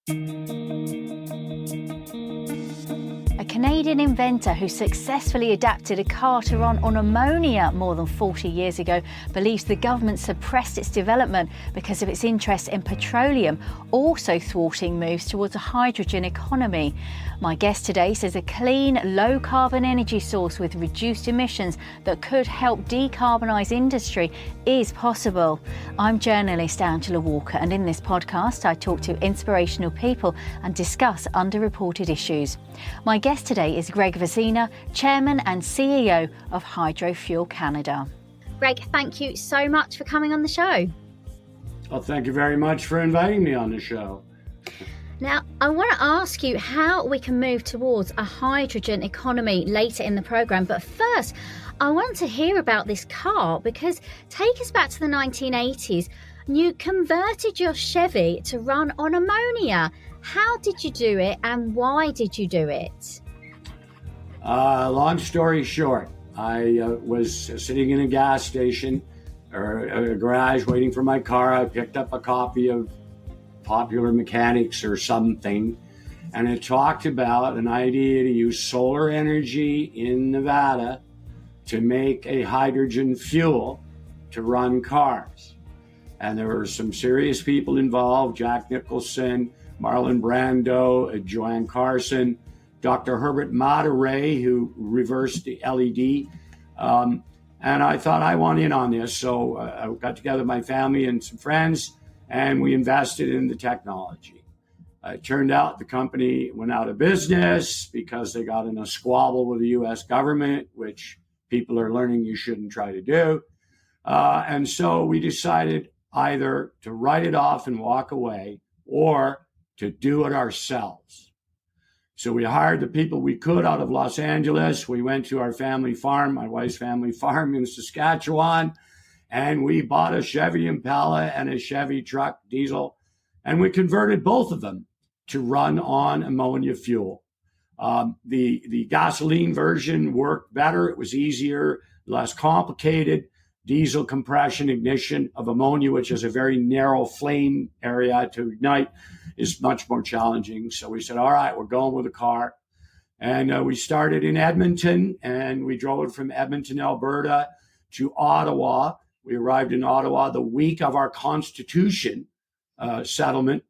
A Canadian inventor who successfully adapted a car to run on ammonia more than 40 years ago believes the government suppressed its development because of its interest in petroleum, also thwarting moves towards a hydrogen economy. My guest today says a clean, low-carbon energy source with reduced emissions that could help decarbonise industry is possible. I'm journalist Angela Walker, and in this podcast I talk to inspirational people and discuss underreported issues. My guest today is Greg Vezina, Chairman and CEO of Hydrofuel Canada. Greg, thank you so much for coming on the show. Well, thank you very much for inviting me on the show. Now, I want to ask you how we can move towards a hydrogen economy later in the programme. But first, I want to hear about this car, because take us back to the 1980s. You converted your Chevy to run on ammonia. How did you do it, and why did you do it? Long story short, I was sitting in a gas station or a garage waiting for my car. I picked up a copy of Popular Mechanics or something, and it talked about an idea to use solar energy in Nevada to make a hydrogen fuel to run cars. And there were some serious people involved: Jack Nicholson, Marlon Brando, Joanne Carson, Dr. Herbert Maturay, who reversed the LED. And I thought, I want in on this. So I got together with my family and some friends, and we invested in the technology. It turned out the company went out of business because they got in a squabble with the U.S. government, which people are learning you shouldn't try to do. And so we decided either to write it off and walk away, or to do it ourselves. So we hired the people we could out of Los Angeles. We went to our family farm, my wife's family farm in Saskatchewan, and we bought a Chevy Impala and a Chevy truck diesel, and we converted both of them to run on ammonia fuel. The gasoline version worked better. It was easier, less complicated. Diesel compression ignition of ammonia, which is a very narrow flame area to ignite, is much more challenging. So we said, all right, we're going with a car. And we started in Edmonton, and we drove it from Edmonton, Alberta to Ottawa. We arrived in Ottawa the week of our Constitution settlement.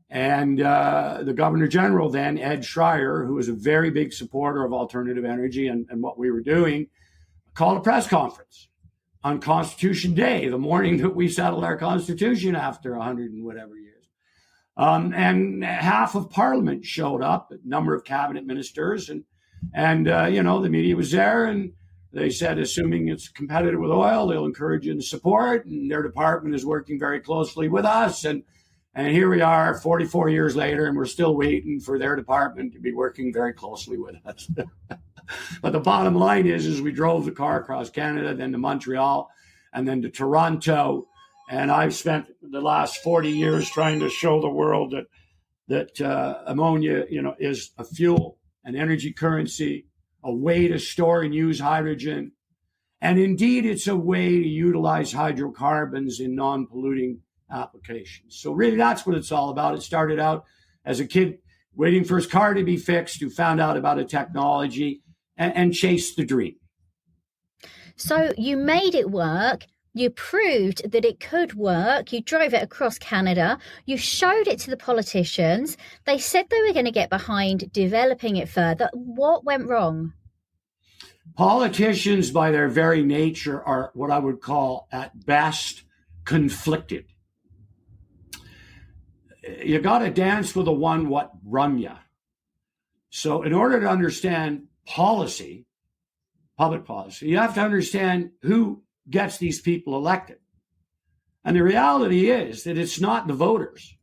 And the Governor General then, Ed Schreier, who was a very big supporter of alternative energy and what we were doing, called a press conference on Constitution Day, the morning that we settled our Constitution after 100 and whatever years. And half of Parliament showed up, a number of cabinet ministers, and the media was there, and they said, assuming it's competitive with oil, they'll encourage you in support, and their department is working very closely with us. And here we are 44 years later, and we're still waiting for their department to be working very closely with us. But the bottom line is we drove the car across Canada, then to Montreal, and then to Toronto. And I've spent the last 40 years trying to show the world that ammonia, is a fuel, an energy currency, a way to store and use hydrogen. And indeed, it's a way to utilize hydrocarbons in non-polluting applications. So really, that's what it's all about. It started out as a kid waiting for his car to be fixed, who found out about a technology and chased the dream. So you made it work. You proved that it could work. You drove it across Canada. You showed it to the politicians. They said they were going to get behind developing it further. What went wrong? Politicians, by their very nature, are what I would call, at best, conflicted. You got to dance with the one what run ya. So in order to understand policy, public policy, you have to understand who gets these people elected. And the reality is that it's not the voters.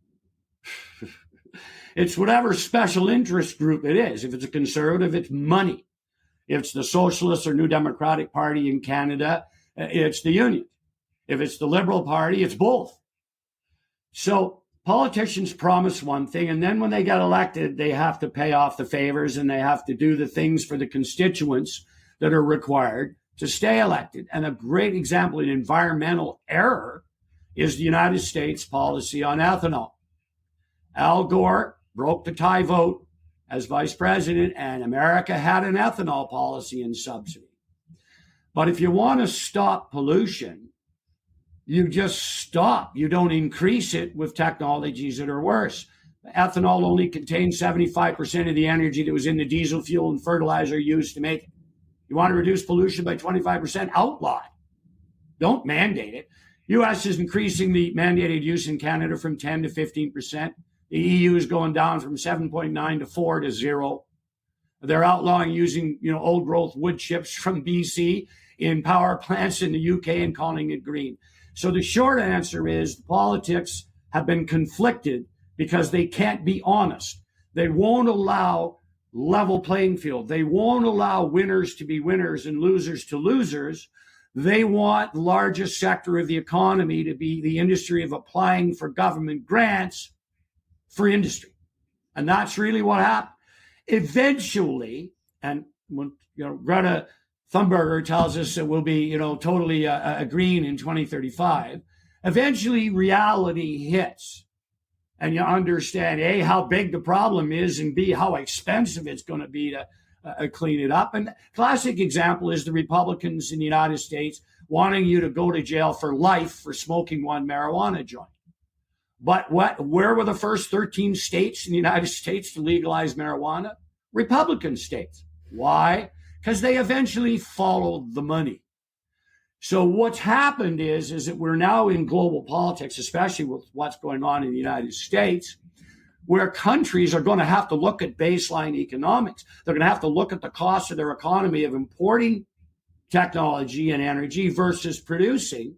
It's whatever special interest group it is. If it's a conservative, it's money. If it's the Socialist or New Democratic Party in Canada, it's the union. If it's the Liberal Party, it's both. So politicians promise one thing, and then when they get elected, they have to pay off the favors, and they have to do the things for the constituents that are required to stay elected. And a great example in environmental error is the United States policy on ethanol. Al Gore broke the tie vote as vice president, and America had an ethanol policy and subsidy. But if you want to stop pollution, you just stop. You don't increase it with technologies that are worse. Ethanol only contains 75% of the energy that was in the diesel fuel and fertilizer used to make it. You want to reduce pollution by 25%? Outlaw it. Don't mandate it. U.S. is increasing the mandated use in Canada from 10 to 15%. The EU is going down from 7.9 to 4 to 0. They're outlawing using old growth wood chips from BC in power plants in the UK and calling it green. So the short answer is the politics have been conflicted because they can't be honest. They won't allow level playing field. They won't allow winners to be winners and losers to losers. They want the largest sector of the economy to be the industry of applying for government grants for industry. And that's really what happened. Eventually, and when Greta Thunberg tells us it will be totally green in 2035, eventually reality hits. And you understand, A, how big the problem is, and B, how expensive it's going to be to clean it up. And classic example is the Republicans in the United States wanting you to go to jail for life for smoking one marijuana joint. But where were the first 13 states in the United States to legalize marijuana? Republican states. Why? Because they eventually followed the money. So what's happened is that we're now in global politics, especially with what's going on in the United States, where countries are going to have to look at baseline economics. They're going to have to look at the cost of their economy of importing technology and energy versus producing.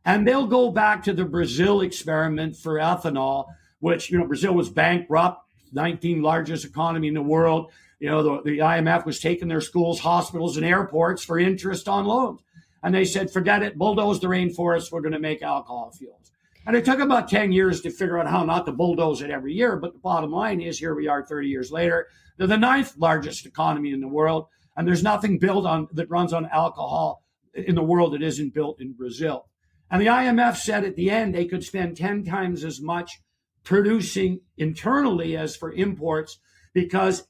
And they'll go back to the Brazil experiment for ethanol, which, Brazil was bankrupt, 19th largest economy in the world. The IMF was taking their schools, hospitals, and airports for interest on loans. And they said, forget it, bulldoze the rainforest, we're going to make alcohol fuels. And it took about 10 years to figure out how not to bulldoze it every year. But the bottom line is, here we are 30 years later. They're the 9th largest economy in the world. And there's nothing built on that runs on alcohol in the world that isn't built in Brazil. And the IMF said at the end they could spend 10 times as much producing internally as for imports, because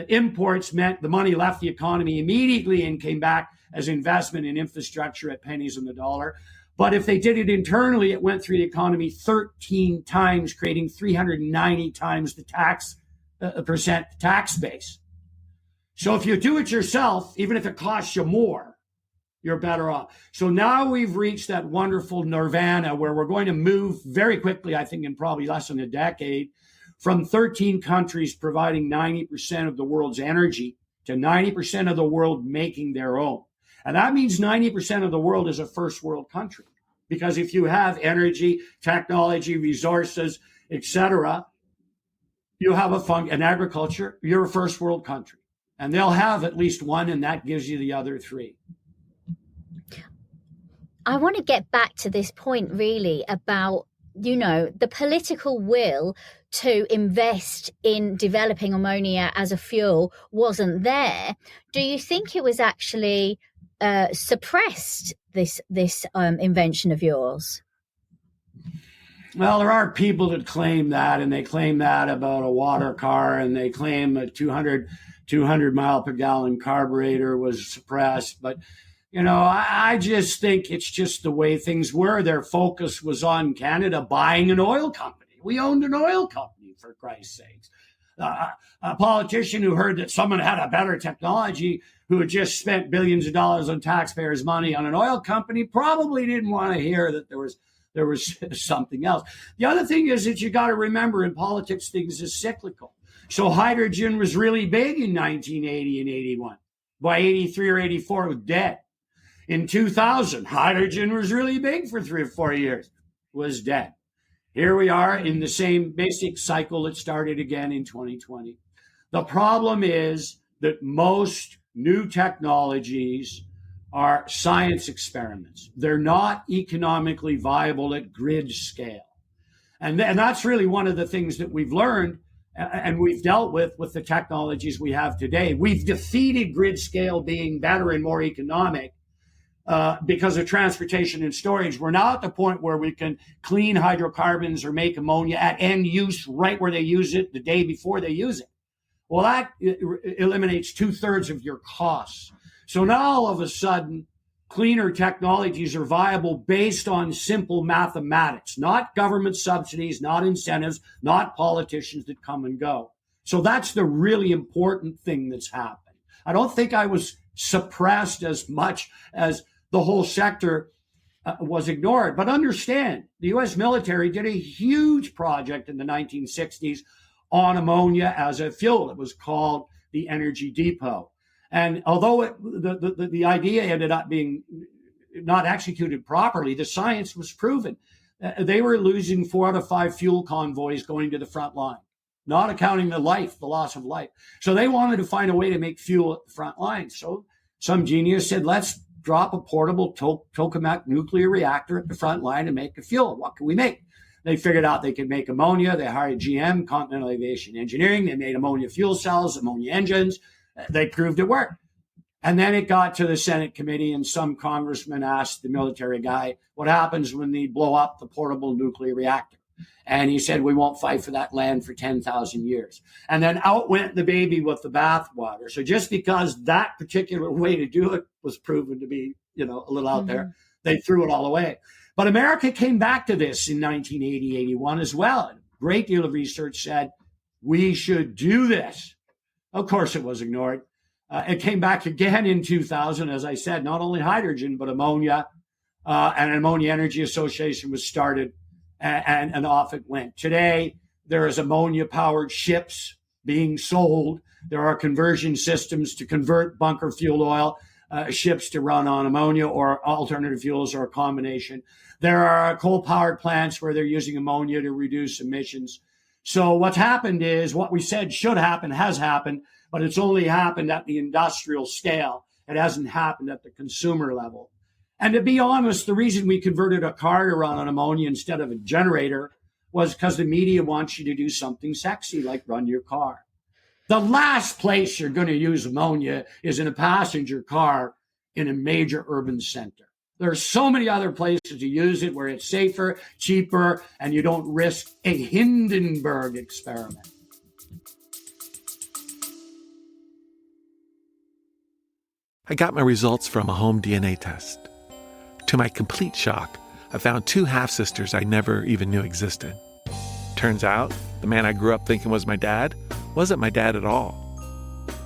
imports meant the money left the economy immediately and came back as investment in infrastructure at pennies on the dollar. But if they did it internally, it went through the economy 13 times, creating 390 times the percent tax base. So if you do it yourself, even if it costs you more, you're better off. So now we've reached that wonderful nirvana where we're going to move very quickly, I think in probably less than a decade, from 13 countries providing 90% of the world's energy to 90% of the world making their own. And that means 90% of the world is a first world country. Because if you have energy, technology, resources, etc., you have an agriculture, you're a first world country. And they'll have at least one, and that gives you the other three. I want to get back to this point really about, the political will to invest in developing ammonia as a fuel wasn't there. Do you think it was actually suppressed, this invention of yours? Well, there are people that claim that, and they claim that about a water car, and they claim a 200 mile per gallon carburetor was suppressed. But, I just think it's just the way things were. Their focus was on Canada buying an oil company. We owned an oil company, for Christ's sakes. A politician who heard that someone had a better technology, who had just spent billions of dollars on taxpayers' money on an oil company, probably didn't want to hear that there was something else. The other thing is that you got to remember, in politics, things is cyclical. So hydrogen was really big in 1980 and 81. By 83 or 84, it was dead. In 2000, hydrogen was really big for 3 or 4 years, was dead. Here we are in the same basic cycle that started again in 2020. The problem is that most new technologies are science experiments. They're not economically viable at grid scale. And that's really one of the things that we've learned and we've dealt with the technologies we have today. We've defeated grid scale being better and more economic because of transportation and storage. We're now at the point where we can clean hydrocarbons or make ammonia at end use right where they use it the day before they use it. Well, that eliminates 2/3 of your costs. So now all of a sudden, cleaner technologies are viable based on simple mathematics, not government subsidies, not incentives, not politicians that come and go. So that's the really important thing that's happened. I don't think I was suppressed as much as the whole sector was ignored. But understand, the U.S. military did a huge project in the 1960s on ammonia as a fuel. It was called the Energy Depot. And although the idea ended up being not executed properly, the science was proven. They were losing 4 out of 5 fuel convoys going to the front line, not accounting the loss of life. So they wanted to find a way to make fuel at the front line. So some genius said, let's drop a portable tokamak nuclear reactor at the front line and make a fuel. What can we make? They figured out they could make ammonia. They hired GM, Continental Aviation Engineering. They made ammonia fuel cells, ammonia engines. They proved it worked. And then it got to the Senate committee, and some congressman asked the military guy, what happens when they blow up the portable nuclear reactor? And he said, we won't fight for that land for 10,000 years. And then out went the baby with the bathwater. So just because that particular way to do it was proven to be, a little out there, they threw it all away. But America came back to this in 1980, 81 as well. A great deal of research said, we should do this. Of course, it was ignored. It came back again in 2000, as I said, not only hydrogen, but ammonia. And an Ammonia Energy Association was started, and off it went. Today, there is ammonia-powered ships being sold. There are conversion systems to convert bunker fuel oil ships to run on ammonia or alternative fuels or a combination. There are coal-powered plants where they're using ammonia to reduce emissions. So what's happened is what we said should happen has happened, but it's only happened at the industrial scale. It hasn't happened at the consumer level. And to be honest, the reason we converted a car to run on ammonia instead of a generator was because the media wants you to do something sexy like run your car. The last place you're going to use ammonia is in a passenger car in a major urban center. There are so many other places to use it where it's safer, cheaper, and you don't risk a Hindenburg experiment. I got my results from a home DNA test. To my complete shock, I found 2 half-sisters I never even knew existed. Turns out, the man I grew up thinking was my dad wasn't my dad at all.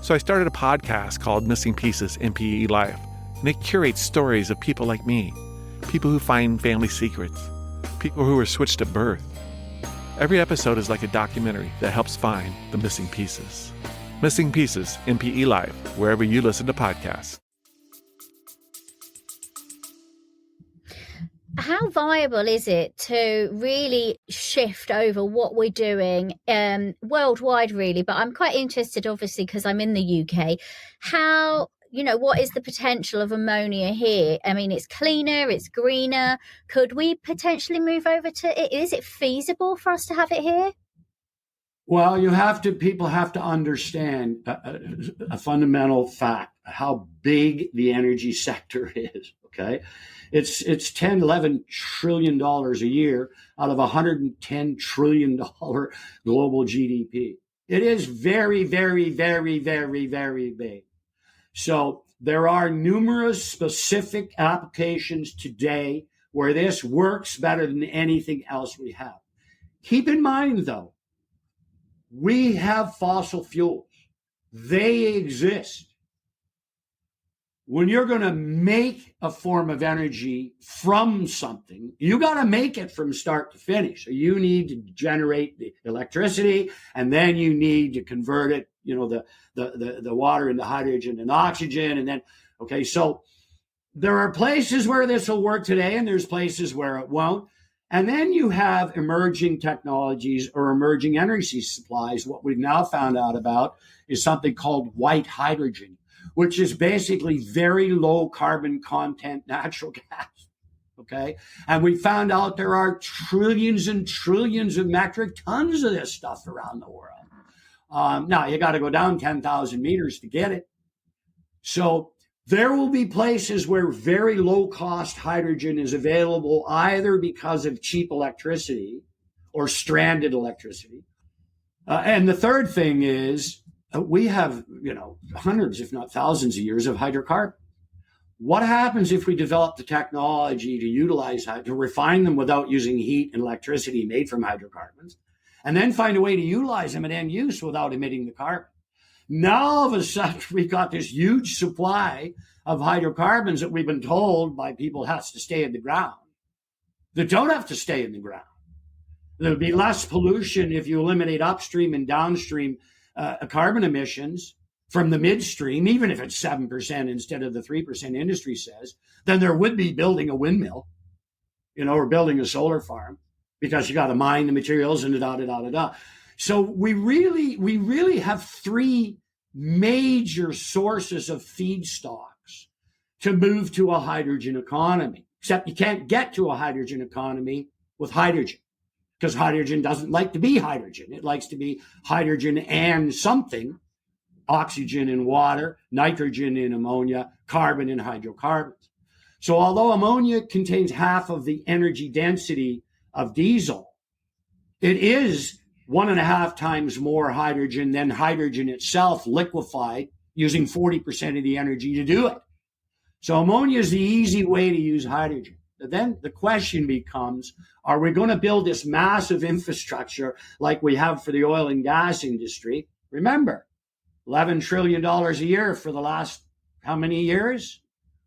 So I started a podcast called Missing Pieces, MPE Life, and it curates stories of people like me, people who find family secrets, people who were switched at birth. Every episode is like a documentary that helps find the missing pieces. Missing Pieces, MPE Life, wherever you listen to podcasts. How viable is it to really shift over what we're doing worldwide, really? But I'm quite interested, obviously, because I'm in the UK. How, what is the potential of ammonia here? I mean, it's cleaner, it's greener. Could we potentially move over to it? Is it feasible for us to have it here? Well, people have to understand a fundamental fact, how big the energy sector is, okay? It's 10, 11 trillion dollars a year out of $110 trillion global GDP. It is very, very, very, very, very big. So there are numerous specific applications today where this works better than anything else we have. Keep in mind, though, we have fossil fuels. They exist. When you're going to make a form of energy from something, you got to make it from start to finish. So you need to generate the electricity, and then you need to convert it, the water into hydrogen and oxygen. And then, okay, so there are places where this will work today, and there's places where it won't. And then you have emerging technologies or emerging energy supplies. What we've now found out about is something called white hydrogen, which is basically very low carbon content natural gas, okay? And we found out there are trillions and trillions of metric tons of this stuff around the world. Now, you got to go down 10,000 meters to get it. So There will be places where very low cost hydrogen is available either because of cheap electricity or stranded electricity. And the third thing is we have, hundreds, if not thousands of years of hydrocarbon. What happens if we develop the technology to refine them without using heat and electricity made from hydrocarbons, and then find a way to utilize them at end use without emitting the carbon? Now, all of a sudden, we've got this huge supply of hydrocarbons that we've been told by people has to stay in the ground that don't have to stay in the ground. There'll be less pollution if you eliminate upstream and downstream carbon emissions from the midstream, even if it's 7% instead of the 3% industry says, than there would be building a windmill, or building a solar farm, because you got to mine the materials and da-da-da-da-da. So we really have three major sources of feedstocks to move to a hydrogen economy, except you can't get to a hydrogen economy with hydrogen, because hydrogen doesn't like to be hydrogen. It likes to be hydrogen and something, oxygen and water, nitrogen and ammonia, carbon and hydrocarbons. So although ammonia contains half of the energy density of diesel, it is 1.5 times more hydrogen than hydrogen itself liquefied, using 40% of the energy to do it. So ammonia is the easy way to use hydrogen. But then the question becomes, are we going to build this massive infrastructure like we have for the oil and gas industry? Remember, $11 trillion a year for the last how many years?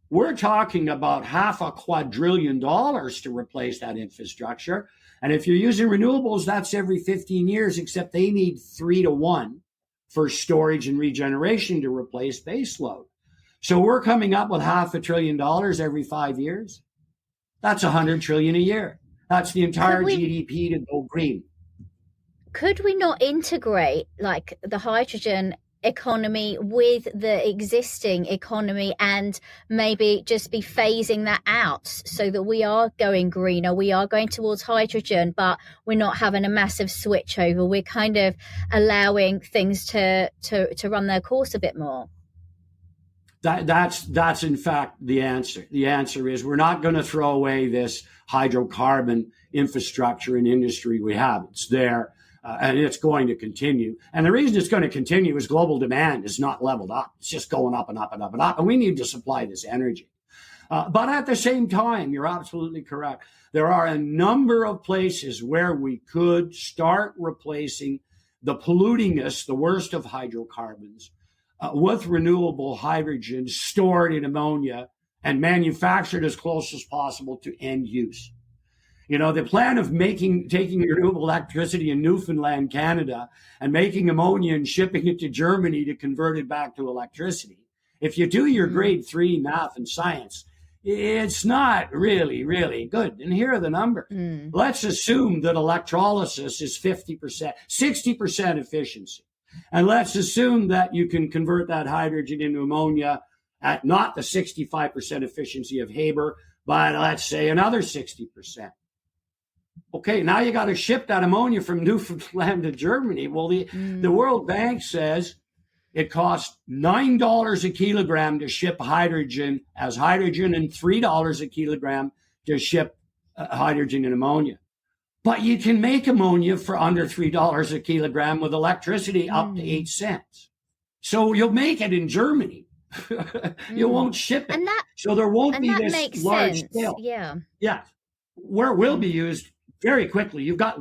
We're talking about $500 billion to replace that infrastructure. And if you're using renewables, that's every 15 years, except they need 3 to 1 for storage and regeneration to replace baseload. So we're coming up with $500 billion every 5 years. That's $100 trillion a year. That's the entire GDP to go green. Could we not integrate like the hydrogen economy with the existing economy and maybe just be phasing that out so that we are going greener, we are going towards hydrogen, but we're not having a massive switch over? We're kind of allowing things to run their course a bit more. That's in fact the answer. The answer is we're not going to throw away this hydrocarbon infrastructure and industry we have. It's there. And it's going to continue. And the reason it's going to continue is global demand is not leveled up. It's just going up and up and up and up. And we need to supply this energy. But at the same time, you're absolutely correct. There are a number of places where we could start replacing the pollutingest, the worst of hydrocarbons, with renewable hydrogen stored in ammonia and manufactured as close as possible to end use. The plan of taking renewable electricity in Newfoundland, Canada, and making ammonia and shipping it to Germany to convert it back to electricity. If you do your grade 3 math and science, it's not really, really good. And here are the numbers. Let's assume that electrolysis is 50%, 60% efficiency. And let's assume that you can convert that hydrogen into ammonia at not the 65% efficiency of Haber, but let's say another 60%. Okay, now you got to ship that ammonia from Newfoundland to Germany. Well, the World Bank says it costs $9 a kilogram to ship hydrogen as hydrogen and $3 a kilogram to ship hydrogen and ammonia. But you can make ammonia for under $3 a kilogram with electricity up to 8 cents. So you'll make it in Germany. You won't ship it. So there won't be this large scale. Yeah. Where it will be used very quickly. You've got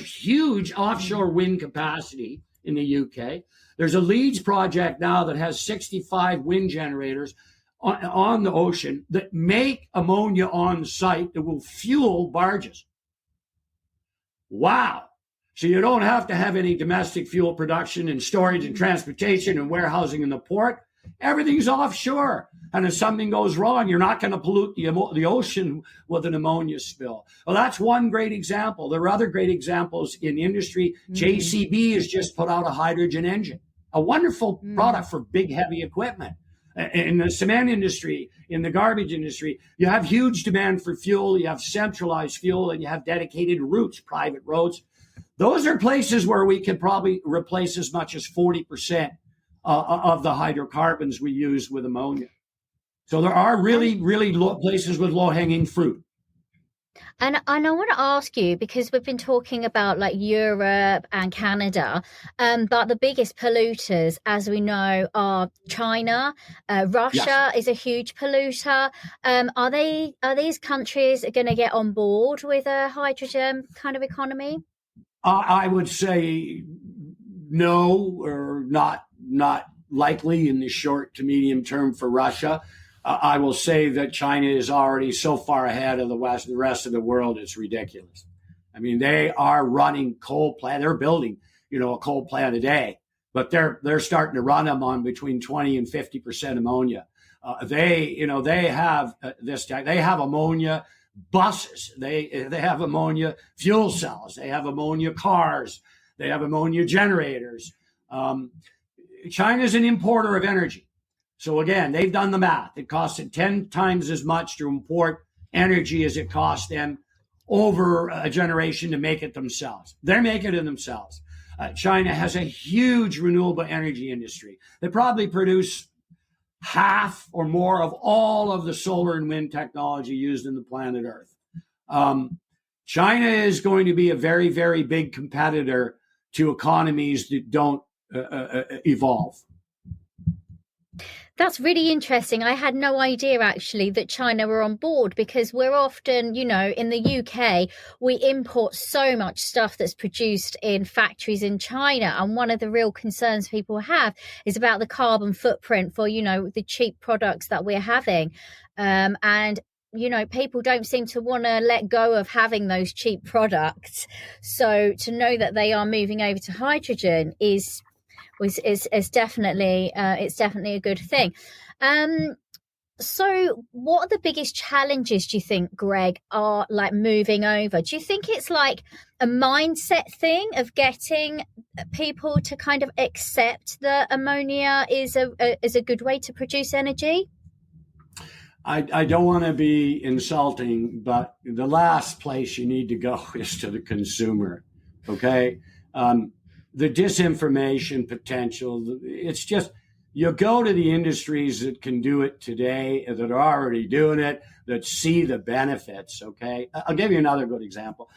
huge offshore wind capacity in the UK. There's a Leeds project now that has 65 wind generators on the ocean that make ammonia on site that will fuel barges. Wow. So you don't have to have any domestic fuel production and storage and transportation and warehousing in the port. Everything's offshore. And if something goes wrong, you're not going to pollute the ocean with an ammonia spill. Well, that's one great example. There are other great examples in industry. JCB has just put out a hydrogen engine, a wonderful product for big, heavy equipment. In the cement industry, in the garbage industry, you have huge demand for fuel. You have centralized fuel and you have dedicated routes, private roads. Those are places where we could probably replace as much as 40% of the hydrocarbons we use with ammonia. So there are really, really low places with low-hanging fruit. And I want to ask you, because we've been talking about like Europe and Canada, but the biggest polluters, as we know, are China. Russia is a huge polluter. Are these countries going to get on board with a hydrogen kind of economy? I would say no, or not likely in the short to medium term for Russia. I will say that China is already so far ahead of the rest of the world. It's ridiculous. I mean, they are running coal plant. They're building, a coal plant a day, but they're starting to run them on between 20 and 50% ammonia. They have this. They have ammonia buses. They have ammonia fuel cells. They have ammonia cars. They have ammonia generators. China's an importer of energy. So again, they've done the math. It costs it 10 times as much to import energy as it costs them over a generation to make it themselves. They're making it themselves. China has a huge renewable energy industry. They probably produce half or more of all of the solar and wind technology used in the planet Earth. China is going to be a very, very big competitor to economies that don't evolve. That's really interesting. I had no idea actually that China were on board, because we're often, in the UK, we import so much stuff that's produced in factories in China. And one of the real concerns people have is about the carbon footprint for, the cheap products that we're having. And people don't seem to want to let go of having those cheap products. So to know that they are moving over to hydrogen is definitely a good thing. So what are the biggest challenges, do you think, Greg, are like moving over? Do you think it's like a mindset thing of getting people to kind of accept that ammonia is a good way to produce energy? I don't want to be insulting, but the last place you need to go is to the consumer. Okay. The disinformation potential, it's just, you go to the industries that can do it today, that are already doing it, that see the benefits, okay? I'll give you another good example.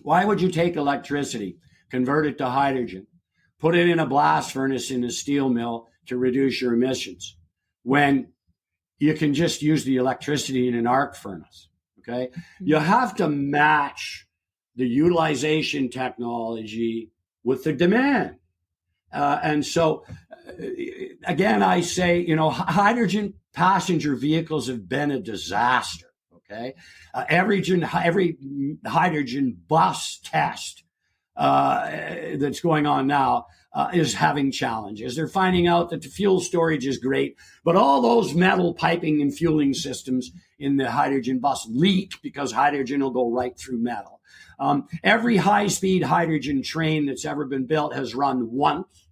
Why would you take electricity, convert it to hydrogen, put it in a blast furnace in a steel mill to reduce your emissions, when you can just use the electricity in an arc furnace, okay? You have to match the utilization technology with the demand. And so, again, I say, hydrogen passenger vehicles have been a disaster, okay? Every hydrogen bus test that's going on now is having challenges. They're finding out that the fuel storage is great, but all those metal piping and fueling systems in the hydrogen bus leak because hydrogen will go right through metal. Every high-speed hydrogen train that's ever been built has run once,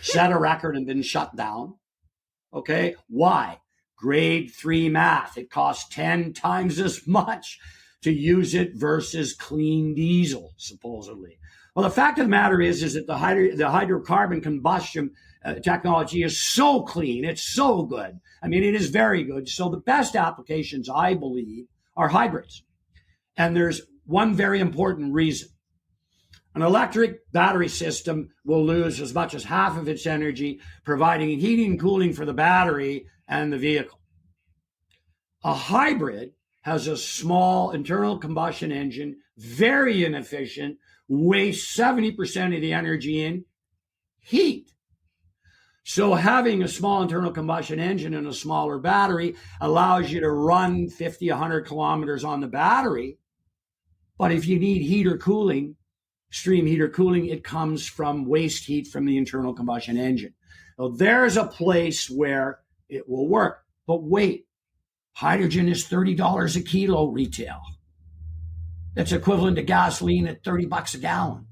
set a record, and been shut down. Okay, why? Grade 3 math. It costs 10 times as much to use it versus clean diesel, supposedly. Well, the fact of the matter is that the hydrocarbon combustion technology is so clean. It's so good. I mean, it is very good. So the best applications, I believe, are hybrids. And there's one very important reason. An electric battery system will lose as much as half of its energy, providing heating and cooling for the battery and the vehicle. A hybrid has a small internal combustion engine, very inefficient, wastes 70% of the energy in heat. So having a small internal combustion engine and a smaller battery allows you to run 50, 100 kilometers on the battery. But if you need heat or cooling, stream heat or cooling, it comes from waste heat from the internal combustion engine. So there's a place where it will work. But wait, hydrogen is $30 a kilo retail. That's equivalent to gasoline at $30 a gallon.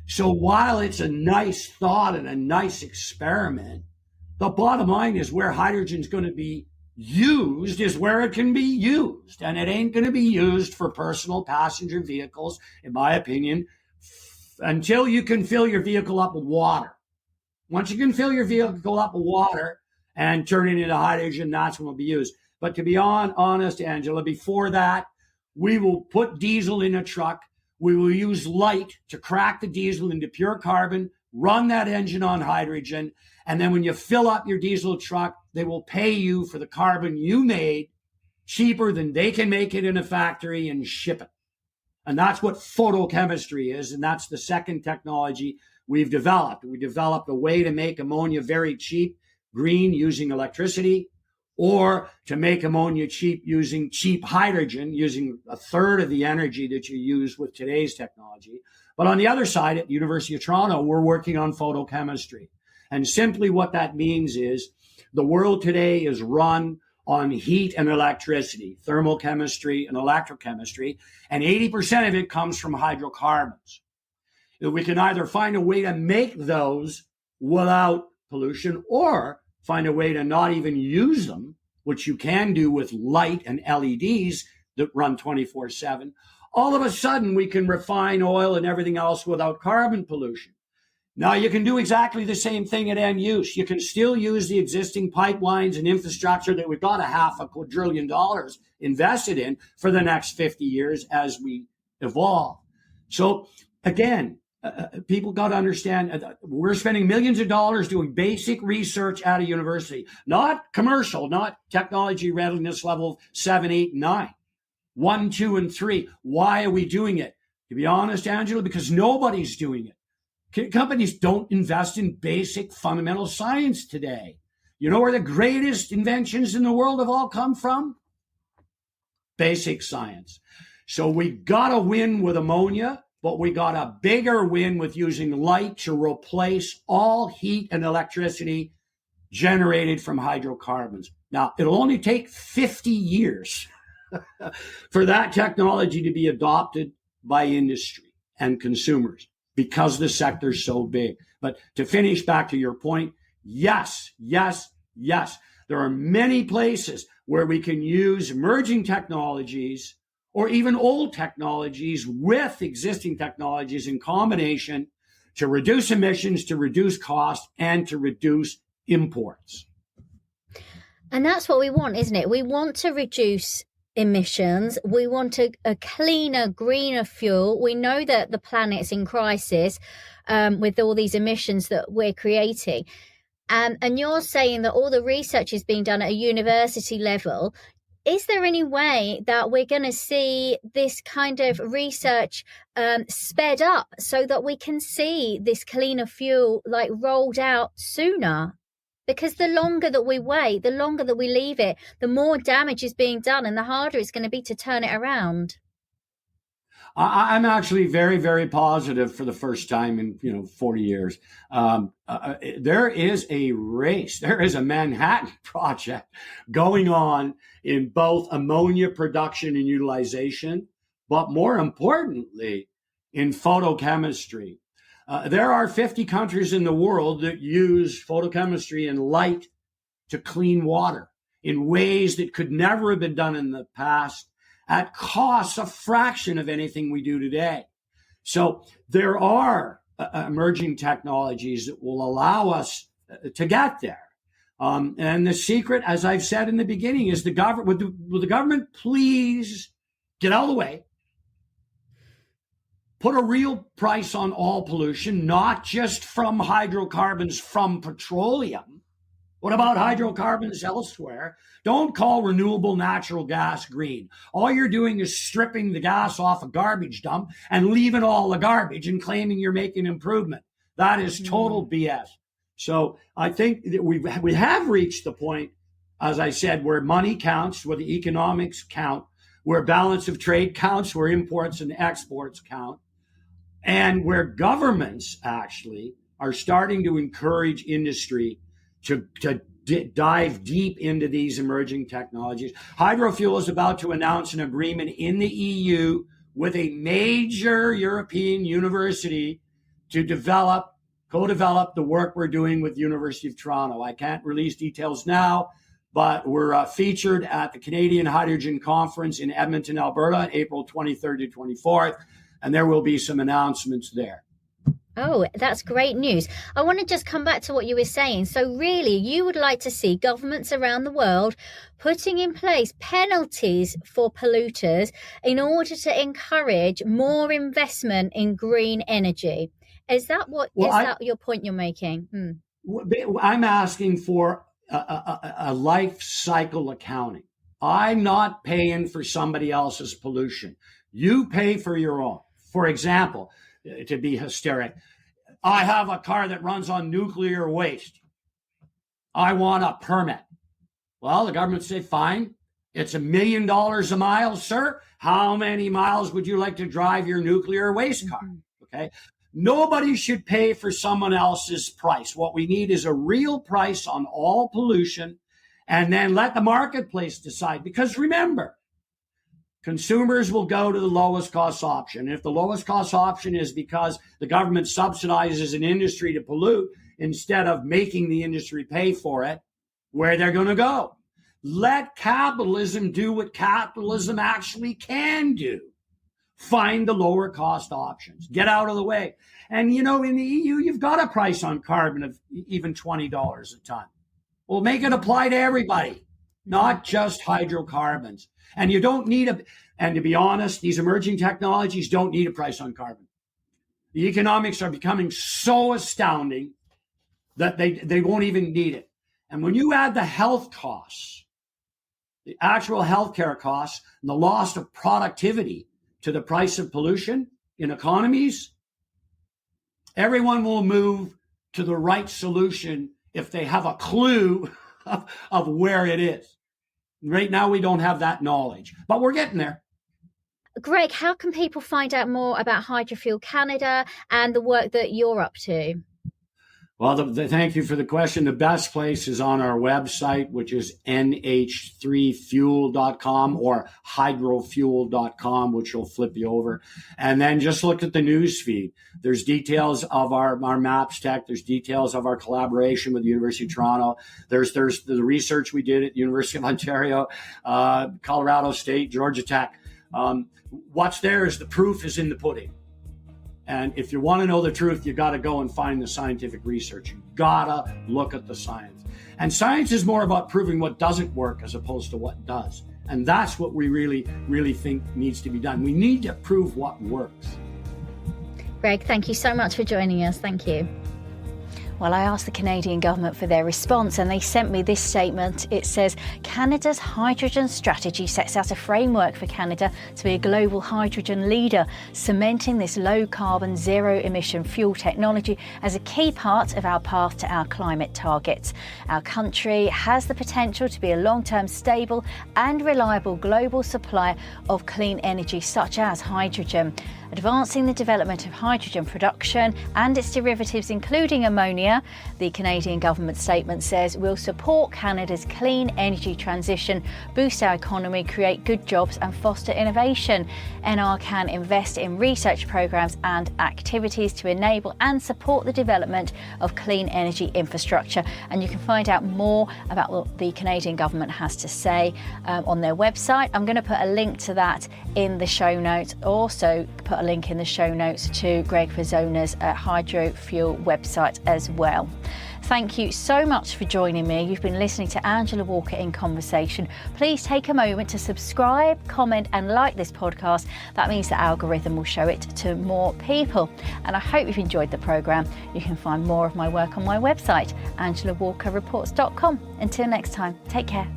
So while it's a nice thought and a nice experiment, the bottom line is where hydrogen's going to be used is where it can be used. And it ain't going to be used for personal passenger vehicles, in my opinion, until you can fill your vehicle up with water. Once you can fill your vehicle up with water and turn it into hydrogen. That's when it will be used. But to be honest, Angela, before that, we will put diesel in a truck. We will use light to crack the diesel into pure carbon, run that engine on hydrogen. And then when you fill up your diesel truck, they will pay you for the carbon you made cheaper than they can make it in a factory and ship it. And that's what photochemistry is. And that's the second technology we've developed. We developed a way to make ammonia very cheap, green, using electricity, or to make ammonia cheap using cheap hydrogen, using a third of the energy that you use with today's technology. But on the other side, at the University of Toronto, we're working on photochemistry. And simply what that means is the world today is run on heat and electricity, thermal chemistry and electrochemistry, and 80% of it comes from hydrocarbons. We can either find a way to make those without pollution or find a way to not even use them, which you can do with light and LEDs that run 24/7. All of a sudden, we can refine oil and everything else without carbon pollution. Now, you can do exactly the same thing at end use. You can still use the existing pipelines and infrastructure that we've got $500 quadrillion invested in for the next 50 years as we evolve. So again, people got to understand we're spending millions of dollars doing basic research at a university, not commercial, not technology readiness level 7, 8, 9, 1, 2, and 3. Why are we doing it? To be honest, Angela, because nobody's doing it. Companies don't invest in basic fundamental science today. You know where the greatest inventions in the world have all come from? Basic science. So we got to win with ammonia, but we got a bigger win with using light to replace all heat and electricity generated from hydrocarbons. Now, it'll only take 50 years for that technology to be adopted by industry and consumers, because the sector's so big. But to finish back to your point, yes. There are many places where we can use emerging technologies or even old technologies with existing technologies in combination to reduce emissions, to reduce cost, and to reduce imports. And that's what we want, isn't it? We want to reduce emissions. We want a cleaner, greener fuel. We know that the planet's in crisis with all these emissions that we're creating. And you're saying that all the research is being done at a university level. Is there any way that we're going to see this kind of research sped up so that we can see this cleaner fuel like rolled out sooner? Because the longer that we wait, the longer that we leave it, the more damage is being done and the harder it's going to be to turn it around. I'm actually very, very positive for the first time in 40 years. There is a race. There is a Manhattan Project going on in both ammonia production and utilization, but more importantly, in photochemistry. There are 50 countries in the world that use photochemistry and light to clean water in ways that could never have been done in the past at costs a fraction of anything we do today. So there are emerging technologies that will allow us to get there. And the secret, as I've said in the beginning, is the government. Will the government please get out of the way? Put a real price on all pollution, not just from hydrocarbons from petroleum. What about hydrocarbons elsewhere? Don't call renewable natural gas green. All you're doing is stripping the gas off a garbage dump and leaving all the garbage and claiming you're making improvement. That is total BS. So I think that we have reached the point, as I said, where money counts, where the economics count, where balance of trade counts, where imports and exports count, and where governments actually are starting to encourage industry to dive deep into these emerging technologies. Hydrofuel is about to announce an agreement in the EU with a major European university to co-develop the work we're doing with the University of Toronto. I can't release details now, but we're featured at the Canadian Hydrogen Conference in Edmonton, Alberta, April 23rd to 24th, and there will be some announcements there. Oh, that's great news. I want to just come back to what you were saying. So really, you would like to see governments around the world putting in place penalties for polluters in order to encourage more investment in green energy. Is that that your point you're making? I'm asking for a life cycle accounting. I'm not paying for somebody else's pollution. You pay for your own. For example, to be hysteric, I have a car that runs on nuclear waste. I want a permit. Well, the government say, fine, it's $1 million a mile, sir. How many miles would you like to drive your nuclear waste car? Okay. Nobody should pay for someone else's price. What we need is a real price on all pollution, and then let the marketplace decide. Because remember, consumers will go to the lowest cost option. If the lowest cost option is because the government subsidizes an industry to pollute instead of making the industry pay for it, where they're going to go. Let capitalism do what capitalism actually can do. Find the lower cost options. Get out of the way. And, in the EU, you've got a price on carbon of even $20 a ton. Well, make it apply to everybody, not just hydrocarbons. And you don't need and to be honest, these emerging technologies don't need a price on carbon. The economics are becoming so astounding that they won't even need it. And when you add the health costs, the actual healthcare costs, and the loss of productivity to the price of pollution in economies, everyone will move to the right solution if they have a clue of where it is. Right now, we don't have that knowledge, but we're getting there. Greg, how can people find out more about Hydrofuel Canada and the work that you're up to? Well, thank you for the question. The best place is on our website, which is nh3fuel.com or hydrofuel.com, which will flip you over. And then just look at the news feed. There's details of our maps tech. There's details of our collaboration with the University of Toronto. There's the research we did at the University of Ontario, Colorado State, Georgia Tech. What's there is the proof is in the pudding. And if you want to know the truth, you got to go and find the scientific research. You got to look at the science. And science is more about proving what doesn't work as opposed to what does. And that's what we really, really think needs to be done. We need to prove what works. Greg, thank you so much for joining us. Thank you. Well, I asked the Canadian government for their response and they sent me this statement. It says, Canada's hydrogen strategy sets out a framework for Canada to be a global hydrogen leader, cementing this low-carbon, zero-emission fuel technology as a key part of our path to our climate targets. Our country has the potential to be a long-term, stable and reliable global supplier of clean energy such as hydrogen. Advancing the development of hydrogen production and its derivatives, including ammonia, the Canadian government statement says, will support Canada's clean energy transition, boost our economy, create good jobs and foster innovation. NR can invest in research programs and activities to enable and support the development of clean energy infrastructure. And you can find out more about what the Canadian government has to say on their website. I'm going to put a link to that in the show notes. Also put a link in the show notes to Greg Vezona's Hydrofuel website as well. Thank you so much for joining me. You've been listening to Angela Walker in Conversation. Please take a moment to subscribe, comment and like this podcast. That means the algorithm will show it to more people. And I hope you've enjoyed the programme. You can find more of my work on my website, angelawalkerreports.com. Until next time, take care.